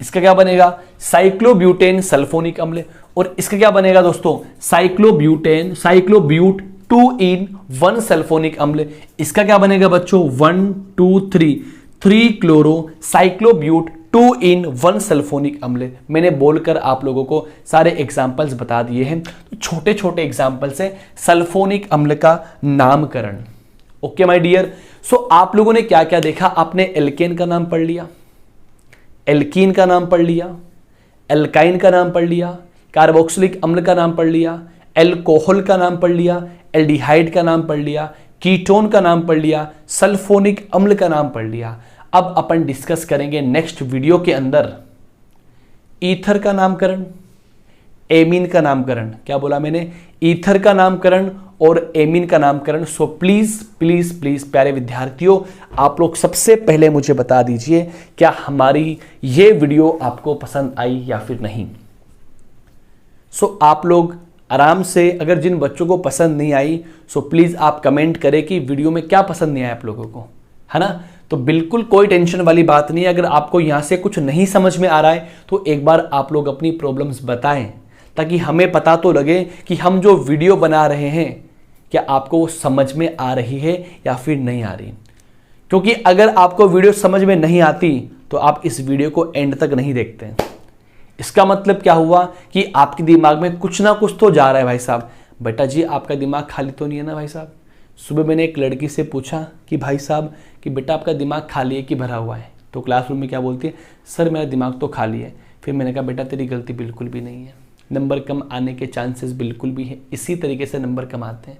इसका क्या बनेगा? साइक्लोब्यूटेन सल्फोनिक अम्ल। और इसका क्या बनेगा दोस्तों? साइक्लोब्यूटेन, साइक्लोब्यूट 2 इन 1 सल्फोनिक अम्ल। इसका क्या बनेगा बच्चों? 1 2 3 3 क्लोरो साइक्लोब्यूट 2 इन 1 सल्फोनिक अम्ल। मैंने बोलकर आप लोगों को सारे एग्जाम्पल्स बता दिए हैं। तो छोटे छोटे एग्जाम्पल्स है सल्फोनिक अम्ल का नामकरण। Okay my dear. सो आप लोगों ने क्या क्या देखा? आपने एल्केन का नाम पढ़ लिया, एल्कीन का नाम पढ़ लिया, एल्काइन का नाम पढ़ लिया, कार्बोक्सिलिक अम्ल का नाम पढ़ लिया, एल्कोहल का नाम पढ़ लिया, एल्डिहाइड का नाम पढ़ लिया, कीटोन का नाम पढ़ लिया, सल्फोनिक अम्ल का नाम पढ़ लिया। अब अपन डिस्कस करेंगे नेक्स्ट वीडियो के अंदर ईथर का नामकरण, एमीन का नामकरण। क्या बोला मैंने? ईथर का नामकरण और एमीन का नामकरण। सो प्लीज प्लीज प्लीज प्यारे विद्यार्थियों, आप लोग सबसे पहले मुझे बता दीजिए क्या हमारी ये वीडियो आपको पसंद आई या फिर नहीं। सो आप लोग आराम से, अगर जिन बच्चों को पसंद नहीं आई सो प्लीज आप कमेंट करें कि वीडियो में क्या पसंद नहीं आया आप लोगों को, है ना। तो बिल्कुल कोई टेंशन वाली बात नहीं है। अगर आपको यहां से कुछ नहीं समझ में आ रहा है तो एक बार आप लोग अपनी प्रॉब्लम्स बताएं, ताकि हमें पता तो लगे कि हम जो वीडियो बना रहे हैं क्या आपको वो समझ में आ रही है या फिर नहीं आ रही। क्योंकि अगर आपको वीडियो समझ में नहीं आती तो आप इस वीडियो को एंड तक नहीं देखते हैं। इसका मतलब क्या हुआ कि आपके दिमाग में कुछ ना कुछ तो जा रहा है भाई साहब। बेटा जी आपका दिमाग खाली तो नहीं है ना भाई साहब। सुबह मैंने एक लड़की से पूछा कि भाई साहब कि बेटा आपका दिमाग खाली है कि भरा हुआ है? तो क्लासरूम में क्या बोलती है? सर मेरा दिमाग तो खाली है। फिर मैंने कहा बेटा तेरी गलती बिल्कुल भी नहीं है, नंबर कम आने के चांसेस बिल्कुल भी है। इसी तरीके से नंबर कम आते हैं।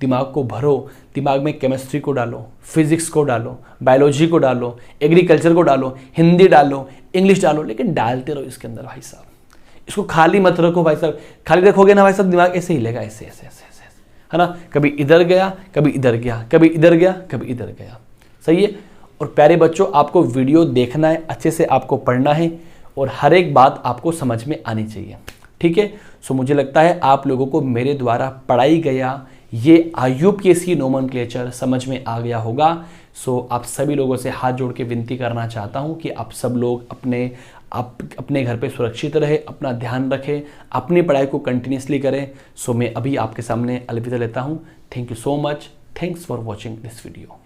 दिमाग को भरो, दिमाग में केमिस्ट्री को डालो, फिजिक्स को डालो, बायोलॉजी को डालो, एग्रीकल्चर को डालो, हिंदी डालो, इंग्लिश डालो, लेकिन डालते रहो इसके अंदर भाई साहब। इसको खाली मत रखो भाई साहब। खाली रखोगे ना भाई साहब दिमाग ऐसे ही लेगा, ऐसे ऐसे ऐसे ऐसे, है ना। कभी इधर गया, कभी इधर गया, कभी इधर गया, कभी इधर गया। सही है। और प्यारे बच्चों आपको वीडियो देखना है, अच्छे से आपको पढ़ना है और हर एक बात आपको समझ में आनी चाहिए। ठीक है। सो मुझे लगता है आप लोगों को मेरे द्वारा पढ़ाई गया ये IUPAC नोमेनक्लेचर समझ में आ गया होगा। सो आप सभी लोगों से हाथ जोड़ के विनती करना चाहता हूं कि आप सब लोग अपने घर पे सुरक्षित रहे, अपना ध्यान रखें, अपनी पढ़ाई को कंटिन्यूसली करें। सो मैं अभी आपके सामने अलविदा लेता हूं। Thank you so much. Thanks for watching this video.